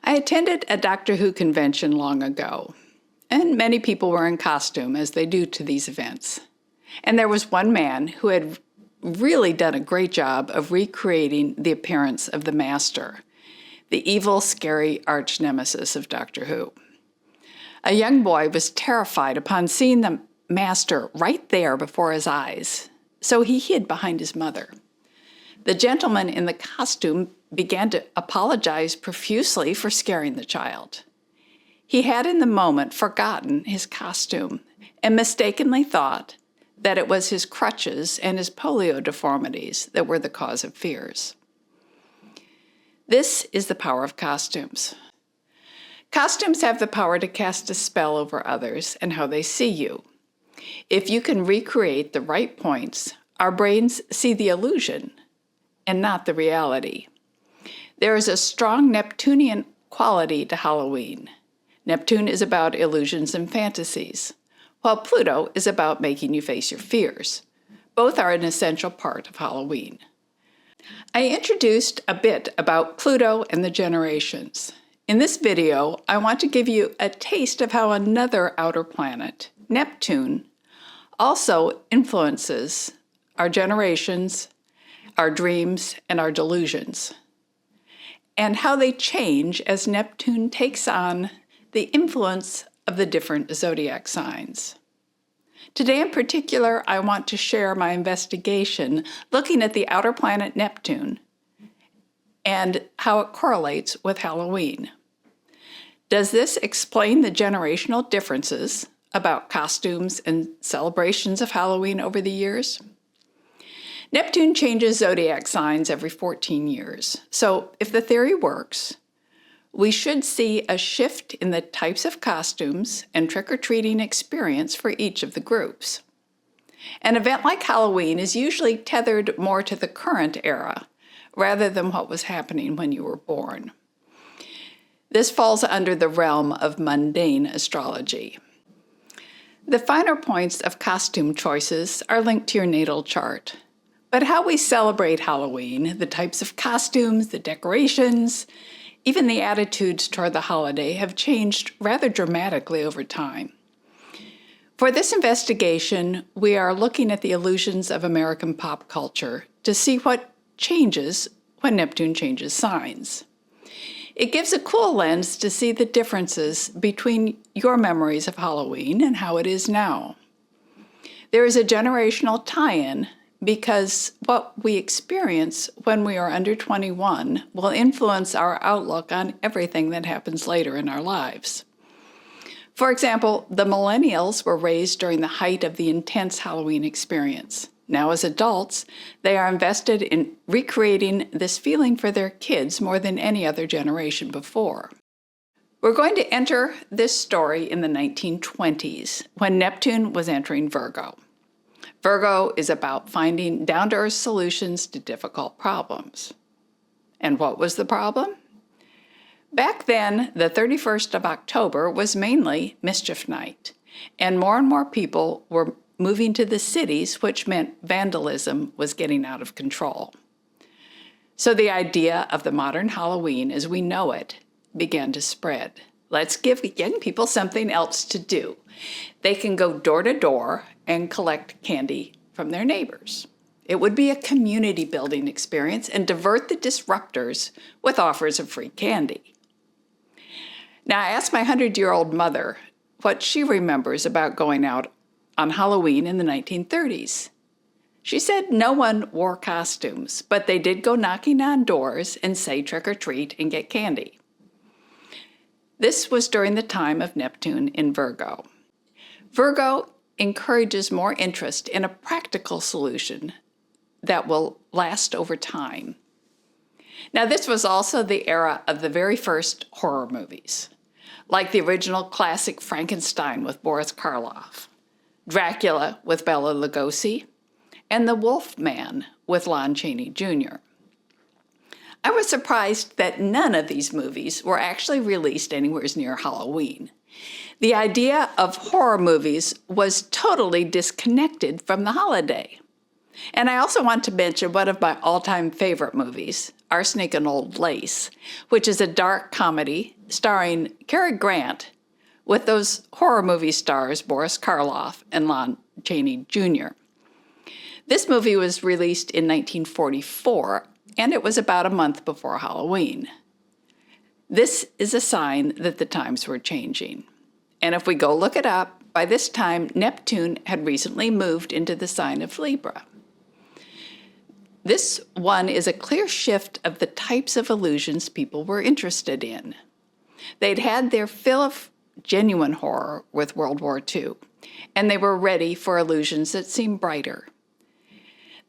I attended a Doctor Who convention long ago, and many people were in costume, as they do to these events. And there was one man who had really done a great job of recreating the appearance of the Master, the evil, scary arch-nemesis of Doctor Who. A young boy was terrified upon seeing the Master right there before his eyes, so he hid behind his mother. The gentleman in the costume began to apologize profusely for scaring the child. He had in the moment forgotten his costume and mistakenly thought that it was his crutches and his polio deformities that were the cause of fears. This is the power of costumes. Costumes have the power to cast a spell over others and how they see you. If you can recreate the right points, our brains see the illusion and not the reality. There is a strong Neptunian quality to Halloween. Neptune is about illusions and fantasies, while Pluto is about making you face your fears. Both are an essential part of Halloween. I introduced a bit about Pluto and the generations. In this video, I want to give you a taste of how another outer planet, Neptune, also influences our generations, our dreams, and our delusions, and how they change as Neptune takes on the influence of the different zodiac signs. Today in particular, I want to share my investigation looking at the outer planet Neptune and how it correlates with Halloween. Does this explain the generational differences about costumes and celebrations of Halloween over the years? Neptune changes zodiac signs every 14 years. So if the theory works, we should see a shift in the types of costumes and trick-or-treating experience for each of the groups. An event like Halloween is usually tethered more to the current era rather than what was happening when you were born. This falls under the realm of mundane astrology. The finer points of costume choices are linked to your natal chart. But how we celebrate Halloween, the types of costumes, the decorations, even the attitudes toward the holiday have changed rather dramatically over time. For this investigation, we are looking at the illusions of American pop culture to see what changes when Neptune changes signs. It gives a cool lens to see the differences between your memories of Halloween and how it is now. There is a generational tie-in because what we experience when we are under 21 will influence our outlook on everything that happens later in our lives. For example, the millennials were raised during the height of the intense Halloween experience. Now as adults, they are invested in recreating this feeling for their kids more than any other generation before. We're going to enter this story in the 1920s, when Neptune was entering Virgo. Virgo is about finding down-to-earth solutions to difficult problems. And what was the problem? Back then, the 31st of October was mainly Mischief Night, and more people were moving to the cities, which meant vandalism was getting out of control. So the idea of the modern Halloween as we know it began to spread. Let's give young people something else to do. They can go door to door and collect candy from their neighbors. It would be a community building experience and divert the disruptors with offers of free candy. Now, I asked my 100-year-old mother what she remembers about going out on Halloween in the 1930s. She said no one wore costumes, but they did go knocking on doors and say trick or treat and get candy. This was during the time of Neptune in Virgo. Virgo encourages more interest in a practical solution that will last over time. Now, this was also the era of the very first horror movies, like the original classic Frankenstein with Boris Karloff, Dracula with Bela Lugosi, and The Wolf Man with Lon Chaney Jr. I was surprised that none of these movies were actually released anywhere near Halloween. The idea of horror movies was totally disconnected from the holiday. And I also want to mention one of my all-time favorite movies, Arsenic and Old Lace, which is a dark comedy starring Cary Grant with those horror movie stars Boris Karloff and Lon Chaney Jr. This movie was released in 1944, and it was about a month before Halloween. This is a sign that the times were changing. And if we go look it up, by this time, Neptune had recently moved into the sign of Libra. This one is a clear shift of the types of illusions people were interested in. They'd had their fill of genuine horror with World War II, and they were ready for illusions that seemed brighter,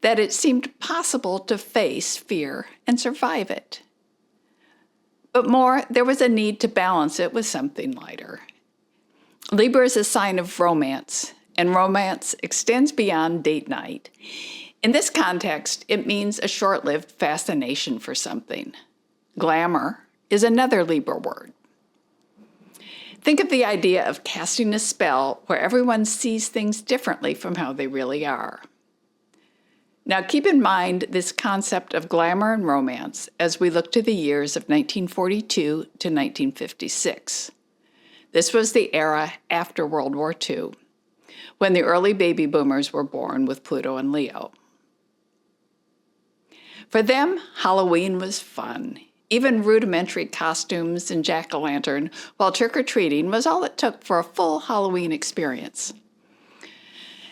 that it seemed possible to face fear and survive it. But more, there was a need to balance it with something lighter. Libra is a sign of romance, and romance extends beyond date night. In this context, it means a short-lived fascination for something. Glamour is another Libra word. Think of the idea of casting a spell where everyone sees things differently from how they really are. Now keep in mind this concept of glamour and romance as we look to the years of 1942 to 1956. This was the era after World War II, when the early baby boomers were born with Pluto and Leo. For them, Halloween was fun. Even rudimentary costumes and jack-o'-lantern while trick-or-treating was all it took for a full Halloween experience.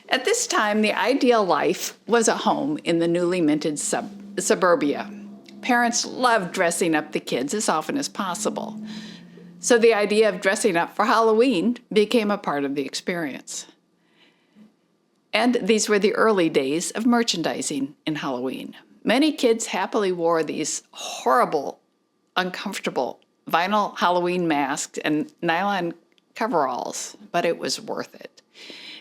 At this time, the ideal life was a home in the newly minted suburbia. Parents loved dressing up the kids as often as possible. So the idea of dressing up for Halloween became a part of the experience. And these were the early days of merchandising in Halloween. Many kids happily wore these horrible, uncomfortable vinyl Halloween masks and nylon coveralls, but it was worth it.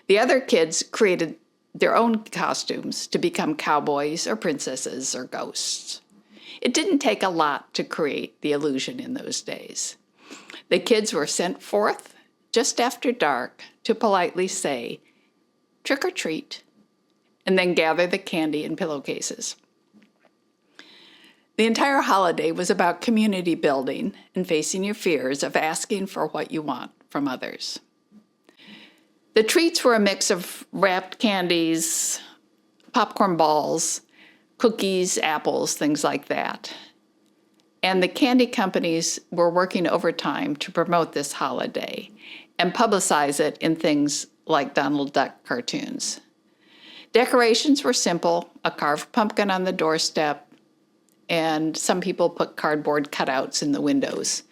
The other kids created their own costumes to become cowboys or princesses or ghosts. It didn't take a lot to create the illusion in those days. The kids were sent forth just after dark to politely say, "Trick or treat," and then gather the candy in pillowcases. The entire holiday was about community building and facing your fears of asking for what you want from others. The treats were a mix of wrapped candies, popcorn balls, cookies, apples, things like that. And the candy companies were working overtime to promote this holiday and publicize it in things like Donald Duck cartoons. Decorations were simple, a carved pumpkin on the doorstep, and some people put cardboard cutouts in the windows.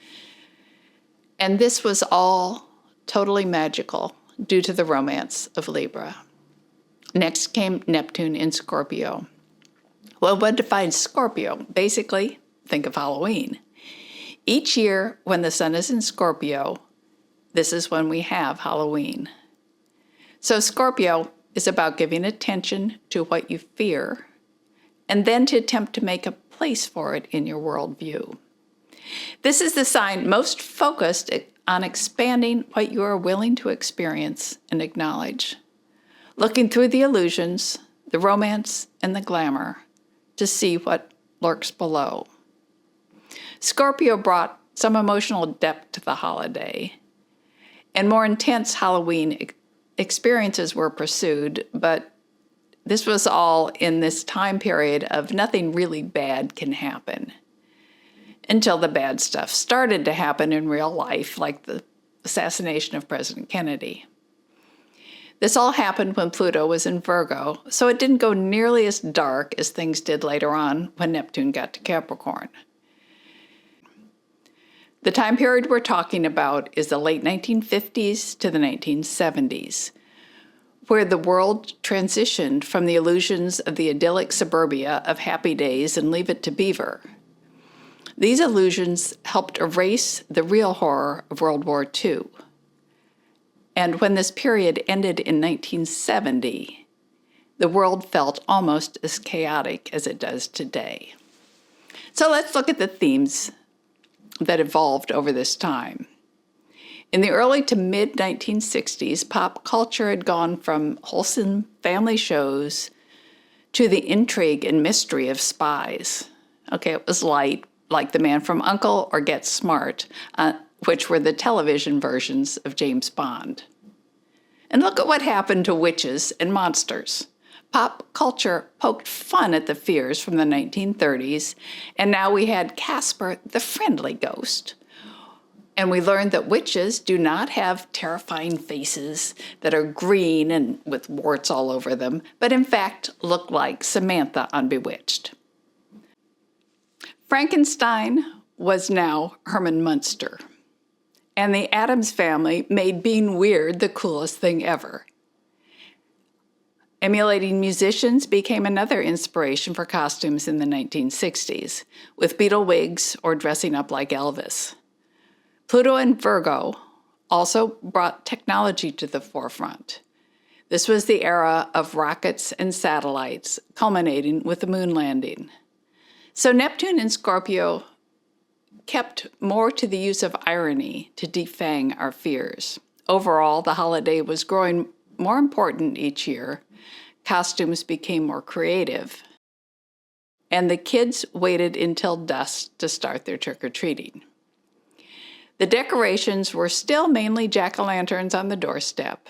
And this was all totally magical due to the romance of Libra. Next came Neptune in Scorpio. Well, what defines Scorpio? Basically, think of Halloween. Each year when the sun is in Scorpio, this is when we have Halloween. So Scorpio is about giving attention to what you fear and then to attempt to make a place for it in your worldview. This is the sign most focused on expanding what you are willing to experience and acknowledge, looking through the illusions, the romance, and the glamour to see what lurks below. Scorpio brought some emotional depth to the holiday, and more intense Halloween experiences were pursued, but this was all in this time period of nothing really bad can happen until the bad stuff started to happen in real life, like the assassination of President Kennedy. This all happened when Pluto was in Virgo, so it didn't go nearly as dark as things did later on when Neptune got to Capricorn. The time period we're talking about is the late 1950s to the 1970s, where the world transitioned from the illusions of the idyllic suburbia of happy days and Leave It to Beaver. These illusions helped erase the real horror of World War II. And when this period ended in 1970, the world felt almost as chaotic as it does today. So let's look at the themes that evolved over this time. In the early to mid-1960s, pop culture had gone from wholesome family shows to the intrigue and mystery of spies. Okay, it was light, like The Man from U.N.C.L.E. or Get Smart, which were the television versions of James Bond. And look at what happened to witches and monsters. Pop culture poked fun at the fears from the 1930s, and now we had Casper the Friendly Ghost. And we learned that witches do not have terrifying faces that are green and with warts all over them, but in fact look like Samantha on Bewitched. Frankenstein was now Herman Munster, and the Addams Family made being weird the coolest thing ever. Emulating musicians became another inspiration for costumes in the 1960s, with Beatle wigs or dressing up like Elvis. Pluto and Virgo also brought technology to the forefront. This was the era of rockets and satellites, culminating with the moon landing. So Neptune and Scorpio kept more to the use of irony to defang our fears. Overall, the holiday was growing more important each year. Costumes became more creative, and the kids waited until dusk to start their trick-or-treating. The decorations were still mainly jack-o'-lanterns on the doorstep.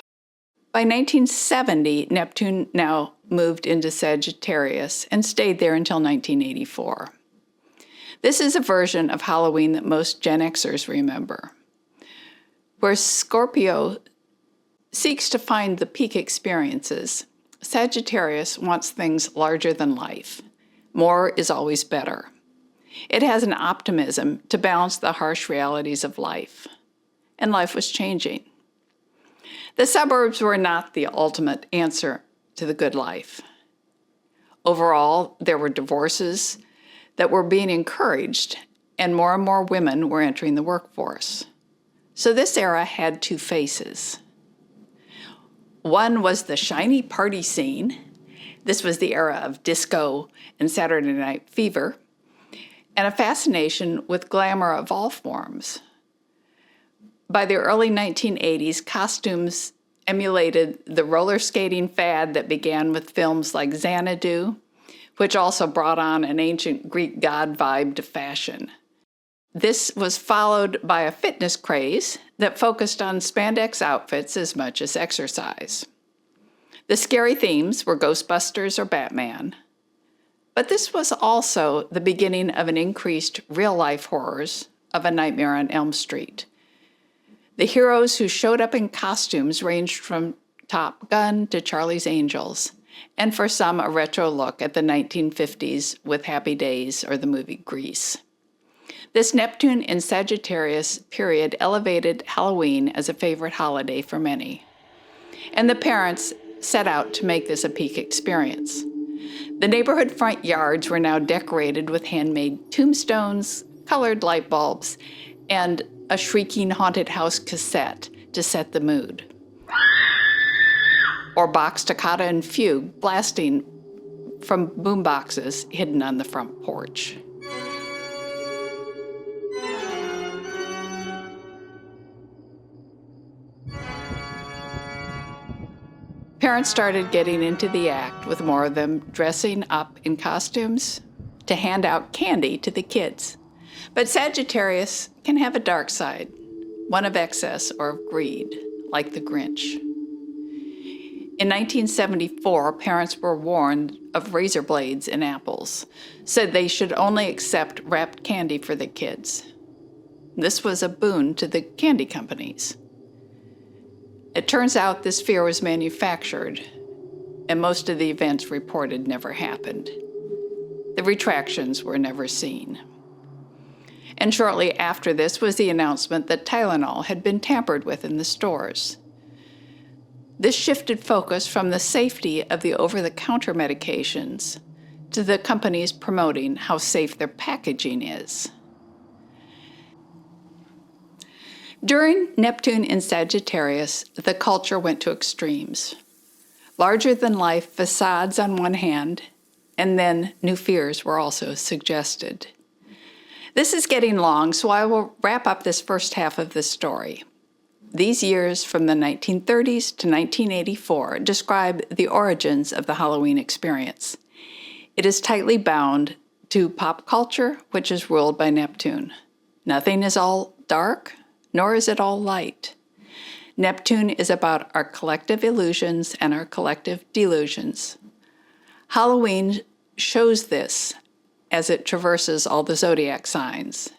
By 1970, Neptune now moved into Sagittarius and stayed there until 1984. This is a version of Halloween that most Gen Xers remember, where Scorpio seeks to find the peak experiences. Sagittarius wants things larger than life. More is always better. It has an optimism to balance the harsh realities of life. And life was changing. The suburbs were not the ultimate answer to the good life. Overall, there were divorces that were being encouraged, and more women were entering the workforce. So this era had two faces. One was the shiny party scene. This was the era of disco and Saturday Night Fever, and a fascination with glamour of all forms. By the early 1980s, costumes emulated the roller skating fad that began with films like Xanadu, which also brought on an ancient Greek god vibe to fashion. This was followed by a fitness craze that focused on spandex outfits as much as exercise. The scary themes were Ghostbusters or Batman, but this was also the beginning of an increased real-life horrors of A Nightmare on Elm Street. The heroes who showed up in costumes ranged from Top Gun to Charlie's Angels, and for some a retro look at the 1950s with Happy Days or the movie Grease. This Neptune in Sagittarius period elevated Halloween as a favorite holiday for many, and the parents set out to make this a peak experience. The neighborhood front yards were now decorated with handmade tombstones, colored light bulbs, and a shrieking haunted house cassette to set the mood. Or Bach Toccata and Fugue blasting from boomboxes hidden on the front porch. Parents started getting into the act, with more of them dressing up in costumes to hand out candy to the kids. But Sagittarius can have a dark side, one of excess or of greed, like the Grinch. In 1974, parents were warned of razor blades in apples, said they should only accept wrapped candy for the kids. This was a boon to the candy companies. It turns out this fear was manufactured, and most of the events reported never happened. The retractions were never seen. And shortly after this was the announcement that Tylenol had been tampered with in the stores. This shifted focus from the safety of the over-the-counter medications to the companies promoting how safe their packaging is. During Neptune in Sagittarius, the culture went to extremes. Larger-than-life facades on one hand, and then new fears were also suggested. This is getting long, so I will wrap up this first half of the story. These years from the 1930s to 1984 describe the origins of the Halloween experience. It is tightly bound to pop culture, which is ruled by Neptune. Nothing is all dark, nor is it all light. Neptune is about our collective illusions and our collective delusions. Halloween shows this as it traverses all the zodiac signs.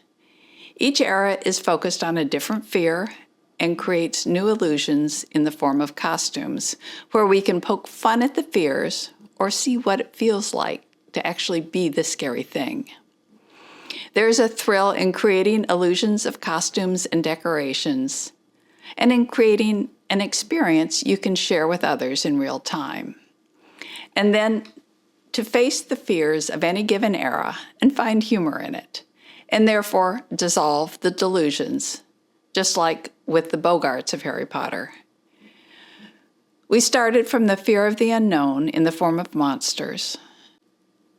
Each era is focused on a different fear and creates new illusions in the form of costumes, where we can poke fun at the fears or see what it feels like to actually be the scary thing. There's a thrill in creating illusions of costumes and decorations, and in creating an experience you can share with others in real time. And then to face the fears of any given era and find humor in it, and therefore dissolve the delusions, just like with the Bogarts of Harry Potter. We started from the fear of the unknown in the form of monsters.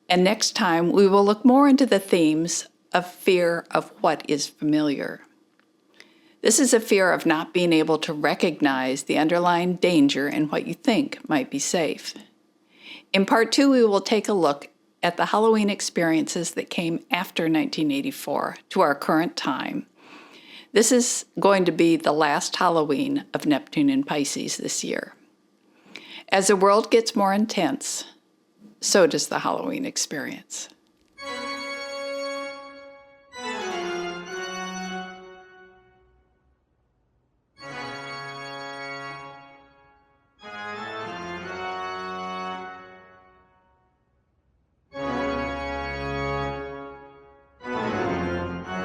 And next time we will look more into the themes of fear of what is familiar. This is a fear of not being able to recognize the underlying danger in what you think might be safe. In part 2, we will take a look at the Halloween experiences that came after 1984 to our current time. This is going to be the last Halloween of Neptune in Pisces this year. As the world gets more intense, so does the Halloween experience.